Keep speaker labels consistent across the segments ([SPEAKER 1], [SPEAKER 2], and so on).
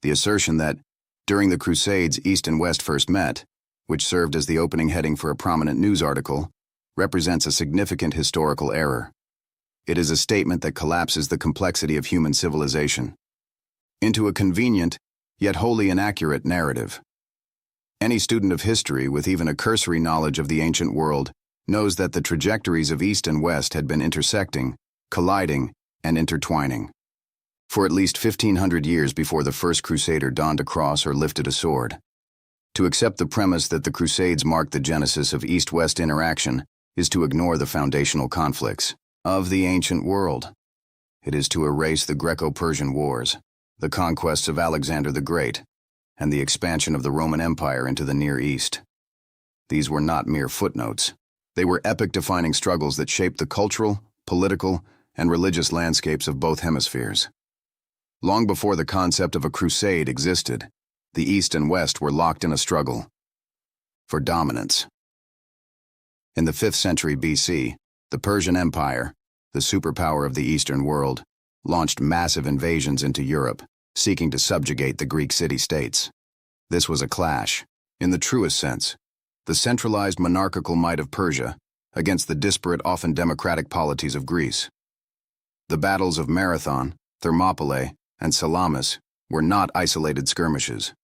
[SPEAKER 1] The assertion that, during the Crusades, East and West first met, which served as the opening heading for a prominent news article, represents a significant historical error. It is a statement that collapses the complexity of human civilization into a convenient, yet wholly inaccurate narrative. Any student of history with even a cursory knowledge of the ancient world knows that the trajectories of East and West had been intersecting, colliding, and intertwining for at least 1,500 years before the first crusader donned a cross or lifted a sword. To accept the premise that the Crusades marked the genesis of East-West interaction is to ignore the foundational conflicts of the ancient world. It is to erase the Greco-Persian Wars, the conquests of Alexander the Great, and the expansion of the Roman Empire into the Near East. These were not mere footnotes. They were epoch-defining struggles that shaped the cultural, political, and religious landscapes of both hemispheres. Long before the concept of a crusade existed, the East and West were locked in a struggle for dominance. In the 5th century BC, the Persian Empire, the superpower of the Eastern world, launched massive invasions into Europe, seeking to subjugate the Greek city-states. This was a clash, in the truest sense, the centralized monarchical might of Persia against the disparate, often democratic polities of Greece. The battles of Marathon, Thermopylae, and Salamis were not isolated skirmishes,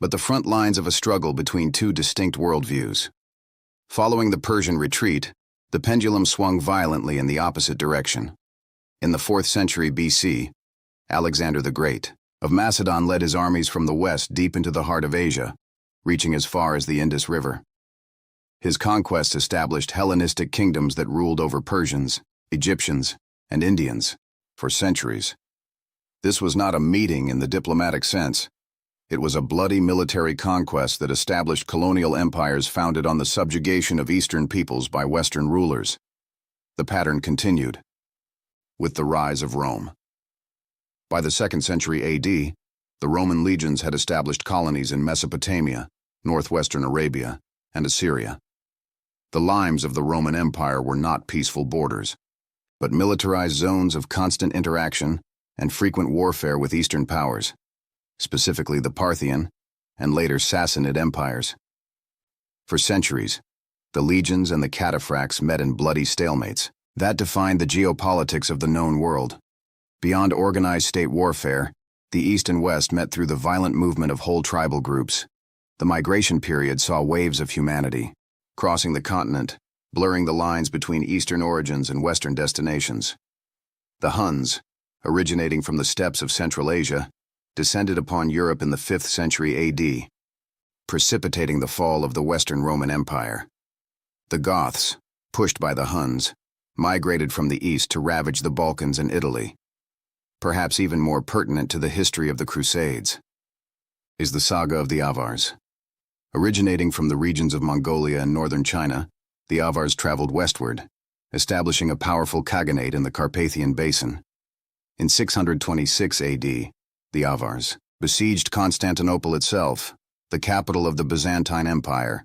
[SPEAKER 1] but the front lines of a struggle between two distinct worldviews. Following the Persian retreat, the pendulum swung violently in the opposite direction. In the 4th century BC, Alexander the Great of Macedon led his armies from the west deep into the heart of Asia, reaching as far as the Indus River. His conquests established Hellenistic kingdoms that ruled over Persians, Egyptians, and Indians for centuries. This was not a meeting in the diplomatic sense. It was a bloody military conquest that established colonial empires founded on the subjugation of Eastern peoples by Western rulers. The pattern continued with the rise of Rome. By the 2nd century AD, the Roman legions had established colonies in Mesopotamia, northwestern Arabia, and Assyria. The limes of the Roman Empire were not peaceful borders, but militarized zones of constant interaction and frequent warfare with Eastern powers, specifically the Parthian and later Sassanid empires. For centuries, the legions and the cataphracts met in bloody stalemates that defined the geopolitics of the known world. Beyond organized state warfare, the East and West met through the violent movement of whole tribal groups. The migration period saw waves of humanity crossing the continent, blurring the lines between Eastern origins and Western destinations. The Huns, originating from the steppes of Central Asia, descended upon Europe in the 5th century AD, precipitating the fall of the Western Roman Empire. The Goths, pushed by the Huns, migrated from the east to ravage the Balkans and Italy. Perhaps even more pertinent to the history of the Crusades is the saga of the Avars. Originating from the regions of Mongolia and northern China, the Avars traveled westward, establishing a powerful khaganate in the Carpathian Basin. In 626 AD, the Avars besieged Constantinople itself, the capital of the Byzantine Empire.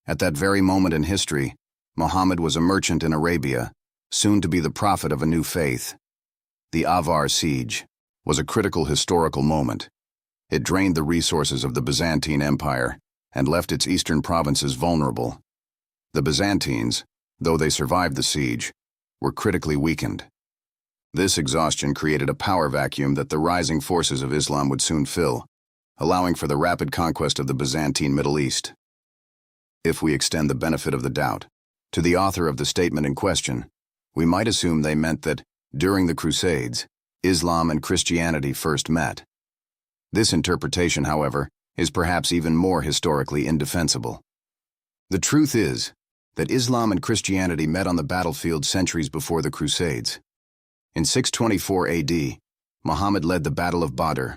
[SPEAKER 1] At that very moment in history, Muhammad was a merchant in Arabia, soon to be the prophet of a new faith. The Avar siege was a critical historical moment. It drained the resources of the Byzantine Empire and left its eastern provinces vulnerable. The Byzantines, though they survived the siege, were critically weakened. This exhaustion created a power vacuum that the rising forces of Islam would soon fill, allowing for the rapid conquest of the Byzantine Middle East. If we extend the benefit of the doubt to the author of the statement in question, we might assume they meant that, during the Crusades, Islam and Christianity first met. This interpretation, however, is perhaps even more historically indefensible. The truth is that Islam and Christianity met on the battlefield centuries before the Crusades. In 624 AD, Muhammad led the Battle of Badr,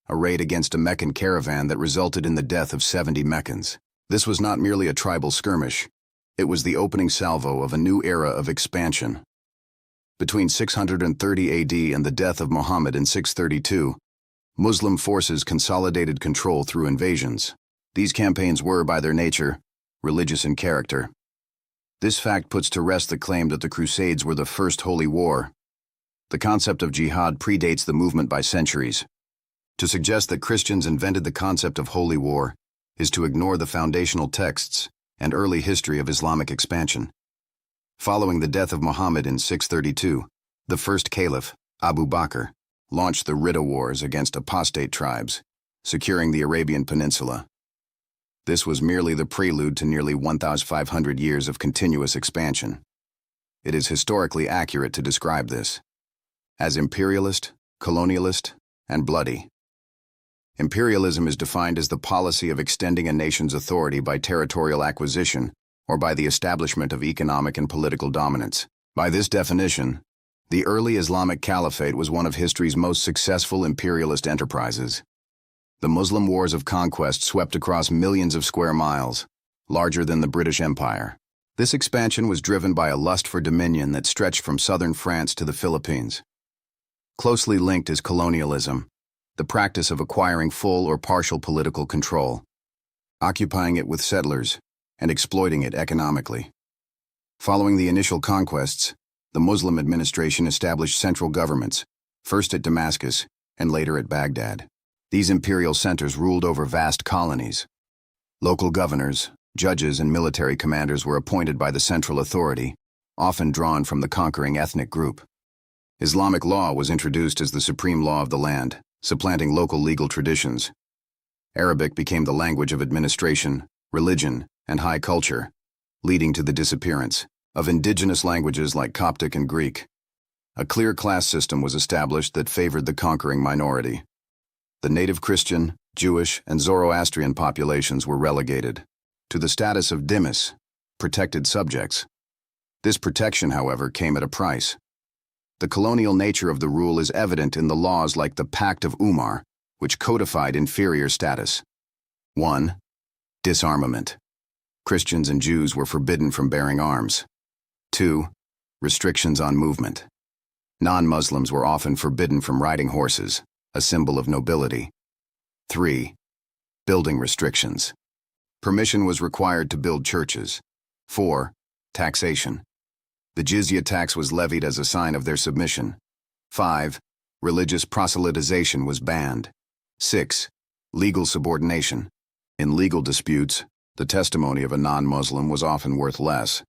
[SPEAKER 1] a raid against a Meccan caravan that resulted in the death of 70 Meccans. This was not merely a tribal skirmish. It was the opening salvo of a new era of expansion. Between 630 AD and the death of Muhammad in 632, Muslim forces consolidated control through invasions. These campaigns were, by their nature, religious in character. This fact puts to rest the claim that the Crusades were the first holy war. The concept of jihad predates the movement by centuries. To suggest that Christians invented the concept of holy war is to ignore the foundational texts and early history of Islamic expansion. Following the death of Muhammad in 632, the first caliph, Abu Bakr, launched the Ridda Wars against apostate tribes, securing the Arabian Peninsula. This was merely the prelude to nearly 1,500 years of continuous expansion. It is historically accurate to describe this as imperialist, colonialist, and bloody. Imperialism is defined as the policy of extending a nation's authority by territorial acquisition or by the establishment of economic and political dominance. By this definition, the early Islamic Caliphate was one of history's most successful imperialist enterprises. The Muslim wars of conquest swept across millions of square miles, larger than the British Empire. This expansion was driven by a lust for dominion that stretched from southern France to the Philippines. Closely linked is colonialism, the practice of acquiring full or partial political control, occupying it with settlers, and exploiting it economically. Following the initial conquests, the Muslim administration established central governments, first at Damascus and later at Baghdad. These imperial centers ruled over vast colonies. Local governors, judges, and military commanders were appointed by the central authority, often drawn from the conquering ethnic group. Islamic law was introduced as the supreme law of the land, supplanting local legal traditions. Arabic became the language of administration, religion, and high culture, leading to the disappearance of indigenous languages like Coptic and Greek. A clear class system was established that favored the conquering minority. The native Christian, Jewish, and Zoroastrian populations were relegated to the status of dhimmis, protected subjects. This protection, however, came at a price. The colonial nature of the rule is evident in the laws like the Pact of Umar, which codified inferior status. 1. Disarmament. Christians and Jews were forbidden from bearing arms. 2. Restrictions on movement. Non-Muslims were often forbidden from riding horses, a symbol of nobility. 3. Building restrictions. Permission was required to build churches. 4. Taxation. The jizya tax was levied as a sign of their submission. 5. Religious proselytization was banned. 6. Legal subordination. In legal disputes, the testimony of a non-Muslim was often worth less,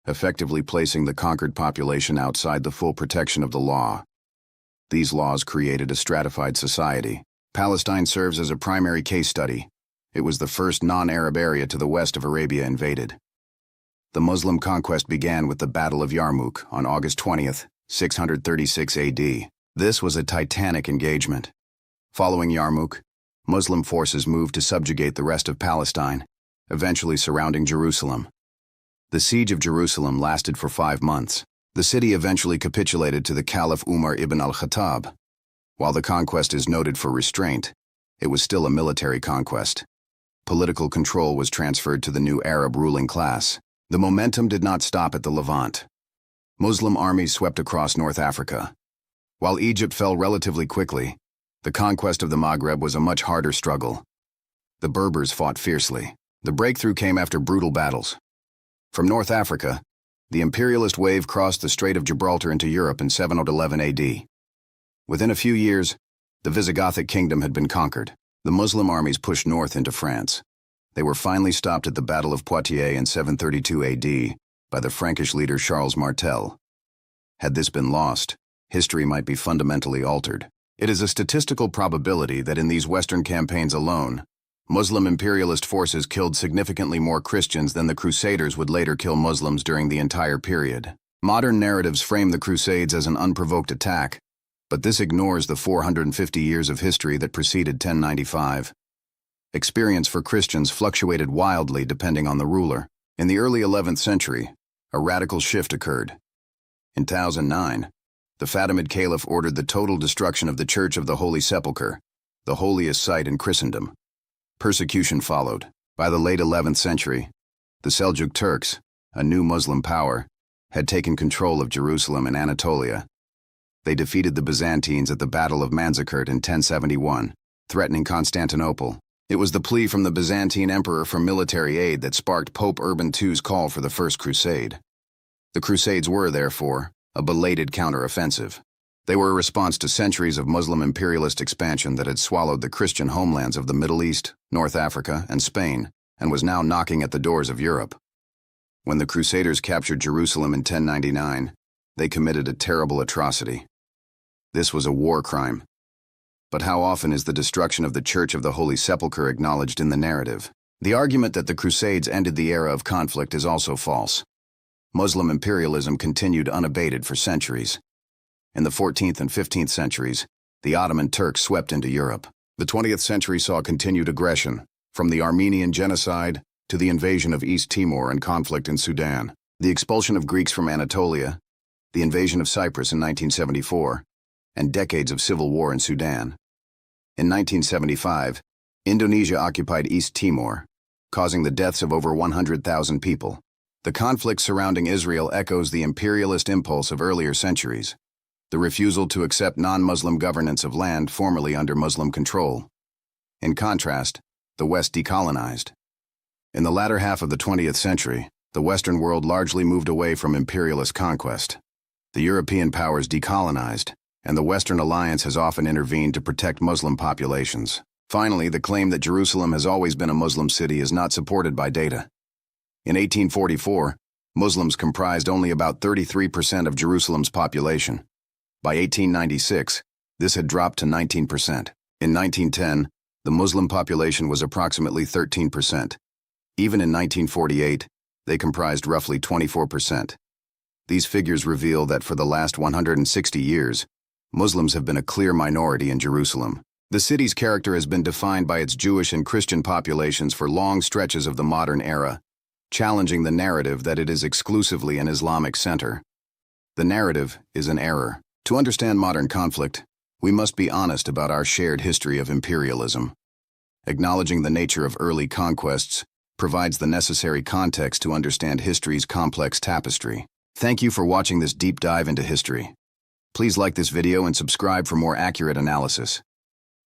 [SPEAKER 1] effectively placing the conquered population outside the full protection of the law. These laws created a stratified society. Palestine serves as a primary case study. It was the first non-Arab area to the west of Arabia invaded. The Muslim conquest began with the Battle of Yarmouk on August 20th, 636 AD. This was a titanic engagement. Following Yarmouk, Muslim forces moved to subjugate the rest of Palestine, eventually surrounding Jerusalem. The siege of Jerusalem lasted for 5 months. The city eventually capitulated to the Caliph Umar ibn al-Khattab. While the conquest is noted for restraint, it was still a military conquest. Political control was transferred to the new Arab ruling class. The momentum did not stop at the Levant. Muslim armies swept across North Africa. While Egypt fell relatively quickly, the conquest of the Maghreb was a much harder struggle. The Berbers fought fiercely. The breakthrough came after brutal battles. From North Africa, the imperialist wave crossed the Strait of Gibraltar into Europe in 711 AD. Within a few years, the Visigothic kingdom had been conquered. The Muslim armies pushed north into France. They were finally stopped at the Battle of Poitiers in 732 AD by the Frankish leader Charles Martel. Had this been lost, history might be fundamentally altered. It is a statistical probability that in these Western campaigns alone, Muslim imperialist forces killed significantly more Christians than the Crusaders would later kill Muslims during the entire period. Modern narratives frame the Crusades as an unprovoked attack, but this ignores the 450 years of history that preceded 1095. Experience for Christians fluctuated wildly depending on the ruler. In the early 11th century, a radical shift occurred. In 1009, the Fatimid Caliph ordered the total destruction of the Church of the Holy Sepulchre, the holiest site in Christendom. Persecution followed. By the late 11th century, the Seljuk Turks, a new Muslim power, had taken control of Jerusalem and Anatolia. They defeated the Byzantines at the Battle of Manzikert in 1071, threatening Constantinople. It was the plea from the Byzantine emperor for military aid that sparked Pope Urban II's call for the First Crusade. The Crusades were, therefore, a belated counter-offensive. They were a response to centuries of Muslim imperialist expansion that had swallowed the Christian homelands of the Middle East, North Africa, and Spain, and was now knocking at the doors of Europe. When the Crusaders captured Jerusalem in 1099, they committed a terrible atrocity. This was a war crime. But how often is the destruction of the Church of the Holy Sepulchre acknowledged in the narrative? The argument that the Crusades ended the era of conflict is also false. Muslim imperialism continued unabated for centuries. In the 14th and 15th centuries, the Ottoman Turks swept into Europe. The 20th century saw continued aggression, from the Armenian genocide to the invasion of East Timor and conflict in Sudan, the expulsion of Greeks from Anatolia, the invasion of Cyprus in 1974, and decades of civil war in Sudan. In 1975, Indonesia occupied East Timor, causing the deaths of over 100,000 people. The conflict surrounding Israel echoes the imperialist impulse of earlier centuries, the refusal to accept non-Muslim governance of land formerly under Muslim control. In contrast, the West decolonized. In the latter half of the 20th century, the Western world largely moved away from imperialist conquest. The European powers decolonized, and the Western Alliance has often intervened to protect Muslim populations. Finally, the claim that Jerusalem has always been a Muslim city is not supported by data. In 1844, Muslims comprised only about 33% of Jerusalem's population. By 1896, this had dropped to 19%. In 1910, the Muslim population was approximately 13%. Even in 1948, they comprised roughly 24%. These figures reveal that for the last 160 years, Muslims have been a clear minority in Jerusalem. The city's character has been defined by its Jewish and Christian populations for long stretches of the modern era, challenging the narrative that it is exclusively an Islamic center. The narrative is an error. To understand modern conflict, we must be honest about our shared history of imperialism. Acknowledging the nature of early conquests provides the necessary context to understand history's complex tapestry. Thank you for watching this deep dive into history. Please like this video and subscribe for more accurate analysis.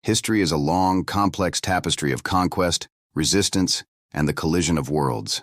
[SPEAKER 1] History is a long, complex tapestry of conquest, resistance, and the collision of worlds.